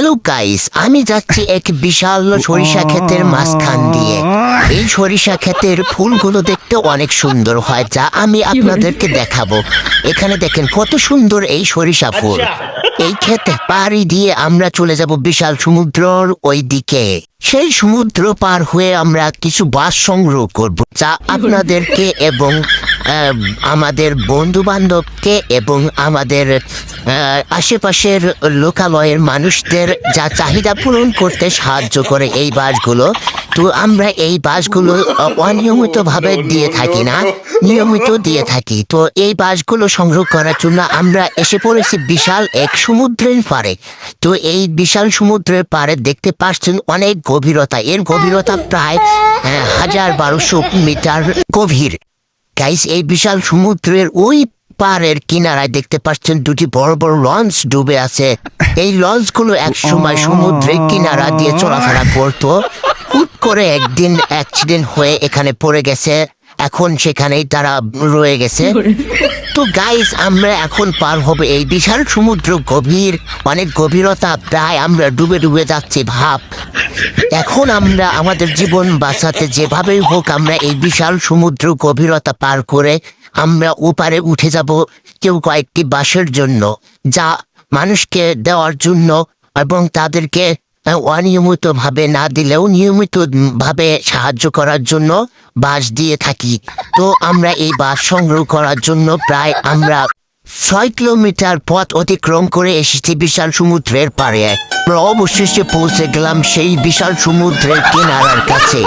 Hello guys, আমি যাচ্ছি এক বিশাল সরিষা ক্ষেতের মাঝখান দিয়ে। এই সরিষা ক্ষেতের ফুলগুলো দেখতে অনেক সুন্দর হয়, যা আমি আপনাদেরকে দেখাবো। এখানে দেখেন কত সুন্দর এই সরিষা ফুল। এই ক্ষেতে পাড়ি দিয়ে আমরা চলে যাব বিশাল সমুদ্রর ওই দিকে। সেই সমুদ্র পার হয়ে আমরা কিছু বাঁশ সংগ্রহ করব, যা আপনাদেরকে এবং আমাদের বন্ধু বান্ধবকে এবং আমাদের আশেপাশের লোকালয়ের মানুষদের যা চাহিদা পূরণ করতে সাহায্য করে এই বাসগুলো। তো আমরা এই বাসগুলো অনিয়মিতভাবে দিয়ে থাকি না, নিয়মিত দিয়ে থাকি। তো এই বাসগুলো সংগ্রহ করার জন্য আমরা এসে পড়েছি বিশাল এক সমুদ্রের পাড়ে। তো এই বিশাল সমুদ্রের পাড়ে দেখতে পাচ্ছেন অনেক গভীরতা, এর গভীরতা প্রায় 1200 মিটার গভীর। গাইস, এই বিশাল সমুদ্রের ওই পাড়ের কিনারায় দেখতে পাচ্ছেন দুটি বড় বড় লঞ্চ ডুবে আছে। এই লঞ্চগুলো এক সময় সমুদ্রের কিনারা দিয়ে চলাফেরা করতো। হুট করে একদিন অ্যাক্সিডেন্ট হয়ে এখানে পড়ে গেছে, এখন সেখানেই তারা রয়ে গেছে। তো গাইস, আমরা এখন পার হবে এই বিশাল সমুদ্র, গভীর, অনেক গভীরতা, প্রায় আমরা ডুবে ডুবে যাচ্ছি ভাব। এখন আমরা আমাদের জীবন বাঁচাতে যেভাবেই হোক আমরা এই বিশাল সমুদ্র গভীরতা পার করে আমরা ওপারে উঠে যাব, কেউ কয়েকটি বাঁশের জন্য, যা মানুষকে দেওয়ার জন্য এবং তাদেরকে অনিয়মিত ভাবে না দিলেও নিয়মিত ভাবে সাহায্য করার জন্য বাঁশ দিয়ে থাকি। তো আমরা এই বাঁশ সংগ্রহ করার জন্য প্রায় আমরা 6 কিলোমিটার পথ অতিক্রম করে এসেছি বিশাল সমুদ্রের পাড়ে। আমরা অবশেষে পৌঁছে গেলাম সেই বিশাল সমুদ্রের কিনারার কাছে।